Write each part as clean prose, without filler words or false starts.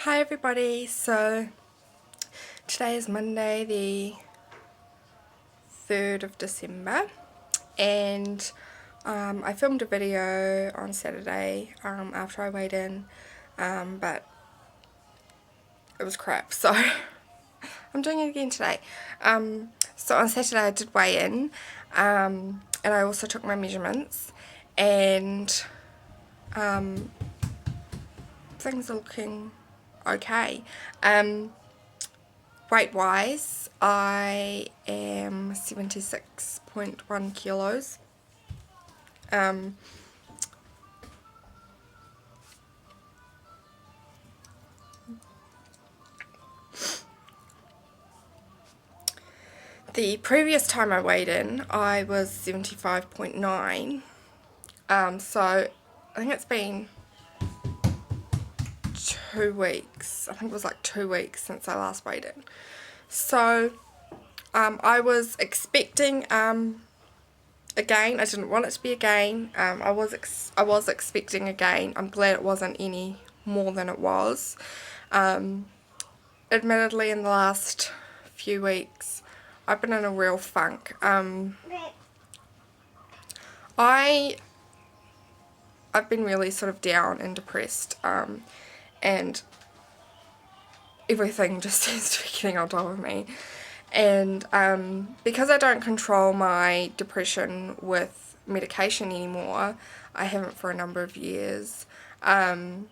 Hi everybody, so today is Monday the 3rd of December and I filmed a video on Saturday after I weighed in, but it was crap, so I'm doing it again today. So on Saturday I did weigh in and I also took my measurements, and things are looking okay. Weight wise, I am 76.1 kilos. The previous time I weighed in, I was 75.9. So I think it's been 2 weeks. I think it was like 2 weeks since I last weighed in. So I was expecting a gain. I didn't want it to be a gain. I was expecting a gain. I'm glad it wasn't any more than it was. Admittedly, in the last few weeks I've been in a real funk. I've been really sort of down and depressed, and everything just seems to be getting on top of me. And because I don't control my depression with medication anymore, I haven't for a number of years, when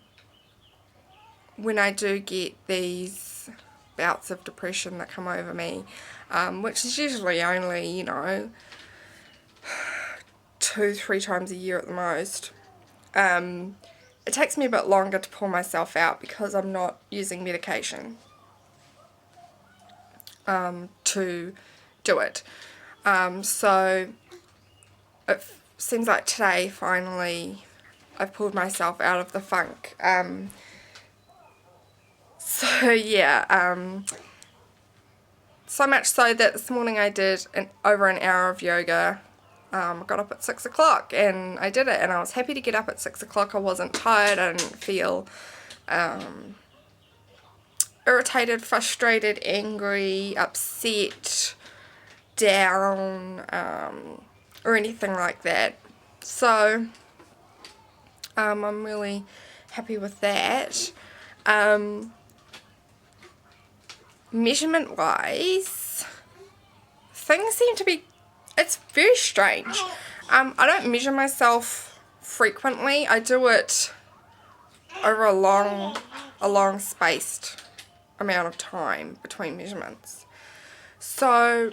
I do get these bouts of depression that come over me, which is usually only, you know, 2-3 times a year at the most, it takes me a bit longer to pull myself out because I'm not using medication to do it. So it seems like today finally I've pulled myself out of the funk. So yeah, so much so that this morning I did over an hour of yoga. I got up at 6 o'clock and I did it, and I was happy to get up at 6 o'clock. I wasn't tired, I didn't feel irritated, frustrated, angry, upset, down, or anything like that. So I'm really happy with that. Measurement wise, things seem to be, it's very strange. I don't measure myself frequently. I do it over a long spaced amount of time between measurements. So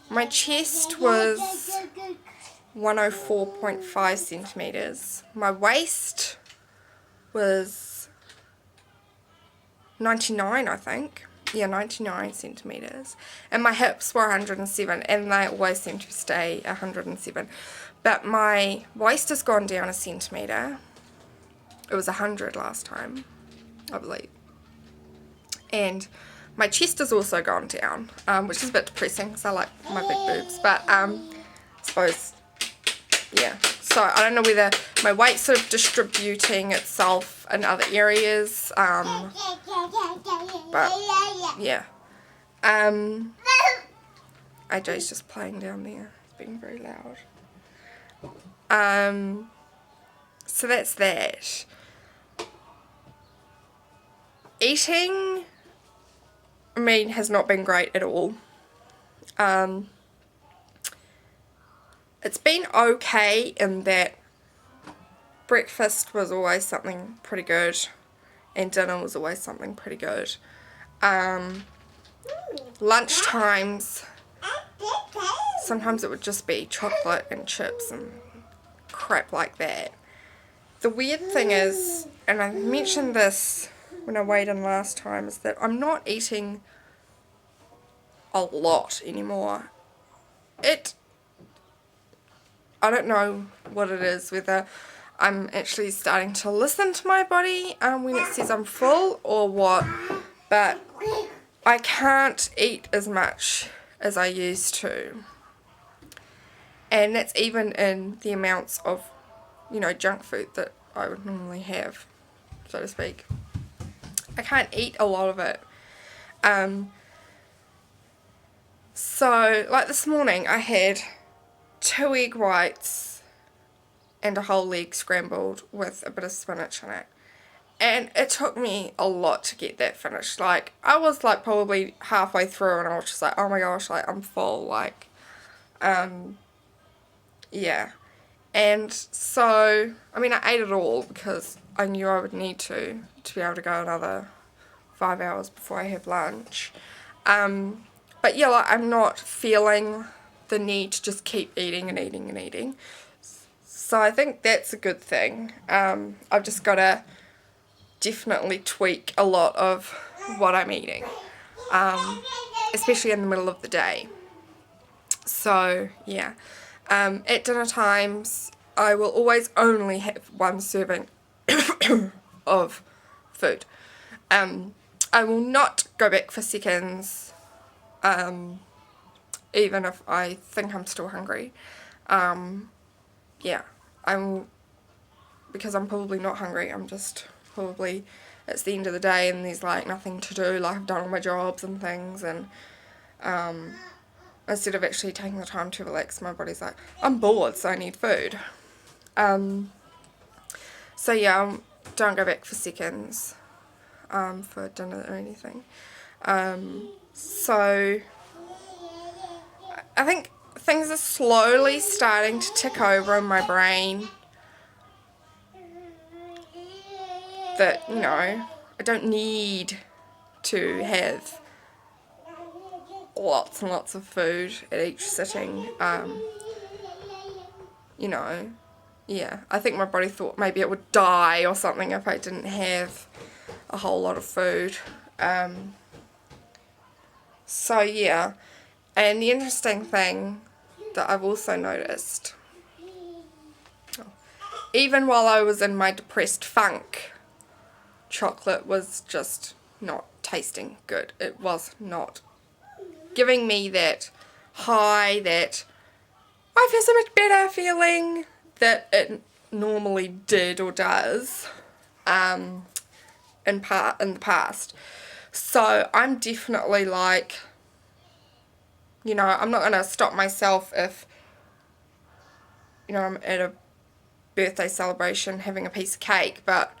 my chest was 104.5 centimeters. My waist was 99, I think. Yeah, 99 centimeters. And my hips were 107, and they always seem to stay 107. But my waist has gone down a centimeter. It was 100 last time, I believe. And my chest has also gone down, which is a bit depressing because I like my big boobs. But I suppose, yeah. So I don't know whether my weight's sort of distributing itself in other areas. But yeah. AJ's just playing down there. It's being very loud. So that's that. Eating, I mean, has not been great at all. It's been okay in that breakfast was always something pretty good and dinner was always something pretty good. Lunch times, sometimes it would just be chocolate and chips and crap like that. The weird thing is, and I mentioned this when I weighed in last time, is that I'm not eating a lot anymore. I don't know what it is, whether I'm actually starting to listen to my body when it says I'm full or what, but I can't eat as much as I used to. And that's even in the amounts of, you know, junk food that I would normally have, so to speak. I can't eat a lot of it. So, like this morning, I had 2 egg whites and a whole egg scrambled with a bit of spinach in it. And it took me a lot to get that finished. Like, I was like probably halfway through and I was just like, oh my gosh, like I'm full, like, yeah. And so, I mean, I ate it all because I knew I would need to be able to go another 5 hours before I have lunch. But yeah, like, I'm not feeling the need to just keep eating and eating and eating. So I think that's a good thing. I've just got to definitely tweak a lot of what I'm eating, especially in the middle of the day. So yeah, at dinner times I will always only have 1 serving of food. I will not go back for seconds, even if I think I'm still hungry. Yeah, because I'm probably not hungry, I'm just probably, it's the end of the day and there's like nothing to do, like I've done all my jobs and things, and instead of actually taking the time to relax, my body's like, I'm bored, so I need food. So yeah, don't go back for seconds for dinner or anything. So I think things are slowly starting to tick over in my brain that, you know, I don't need to have lots and lots of food at each sitting. You know, yeah, I think my body thought maybe it would die or something if I didn't have a whole lot of food. So yeah, and the interesting thing that I've also noticed, even while I was in my depressed funk, chocolate was just not tasting good. It was not giving me that high, that I feel so much better feeling that it normally did or does in the past. So I'm definitely like, you know, I'm not going to stop myself if, you know, I'm at a birthday celebration having a piece of cake, but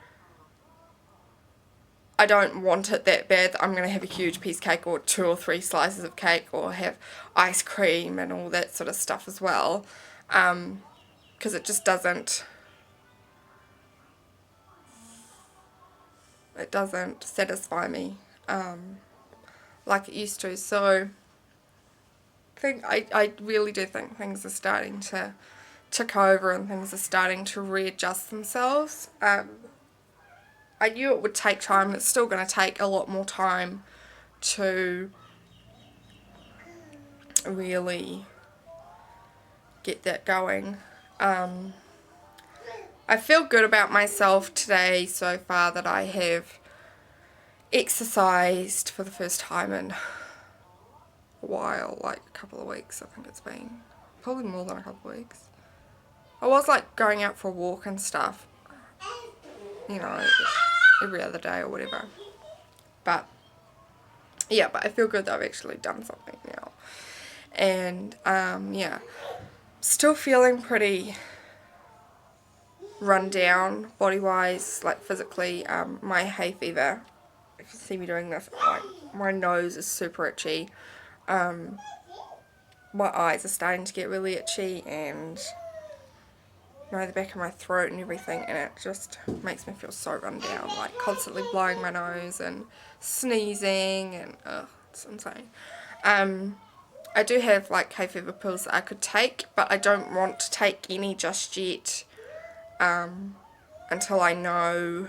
I don't want it that bad that I'm going to have a huge piece of cake or 2 or 3 slices of cake or have ice cream and all that sort of stuff as well, because it just doesn't satisfy me like it used to. So I really do think things are starting to tick over and things are starting to readjust themselves. I knew it would take time, and it's still going to take a lot more time to really get that going. I feel good about myself today so far that I have exercised for the first time in a while, like a couple of weeks. I think it's been probably more than a couple of weeks. I was like going out for a walk and stuff, you know, every other day or whatever. But yeah, but I feel good that I've actually done something now. And yeah, still feeling pretty run down body wise, like physically. My hay fever, if you see me doing this, like my nose is super itchy. My eyes are starting to get really itchy, and you know, the back of my throat and everything, and it just makes me feel so run down, like constantly blowing my nose and sneezing, and it's insane. I do have like hay fever pills that I could take, but I don't want to take any just yet until I know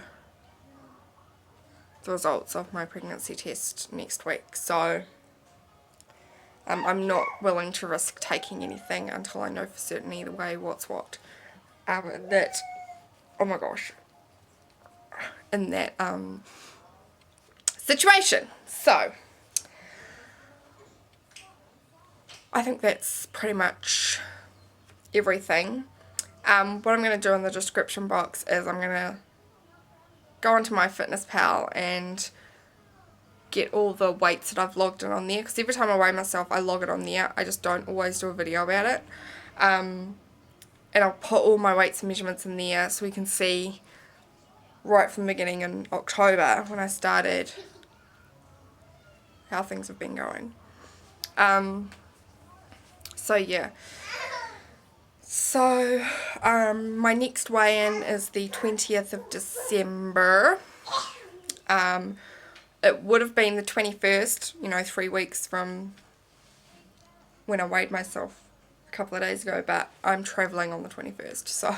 the results of my pregnancy test next week. So I'm not willing to risk taking anything until I know for certain either way what's what. That, oh my gosh, in that situation. So I think that's pretty much everything. What I'm going to do in the description box is I'm going to go onto MyFitnessPal and get all the weights that I've logged in on there, because every time I weigh myself I log it on there. I just don't always do a video about it. And I'll put all my weights and measurements in there so we can see right from the beginning in October when I started how things have been going. So yeah. So my next weigh-in is the 20th of December. It would have been the 21st, you know, 3 weeks from when I weighed myself a couple of days ago, but I'm travelling on the 21st, so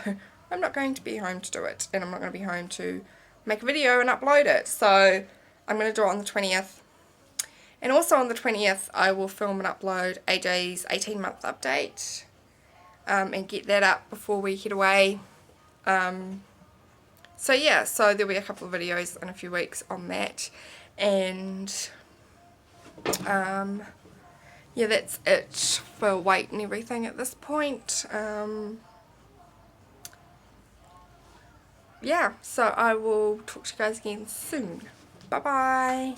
I'm not going to be home to do it, and I'm not going to be home to make a video and upload it, so I'm going to do it on the 20th. And also on the 20th I will film and upload AJ's 18-month update, and get that up before we head away. So yeah, so there'll be a couple of videos in a few weeks on that, and yeah, that's it for weight and everything at this point. Yeah, so I will talk to you guys again soon. Bye bye.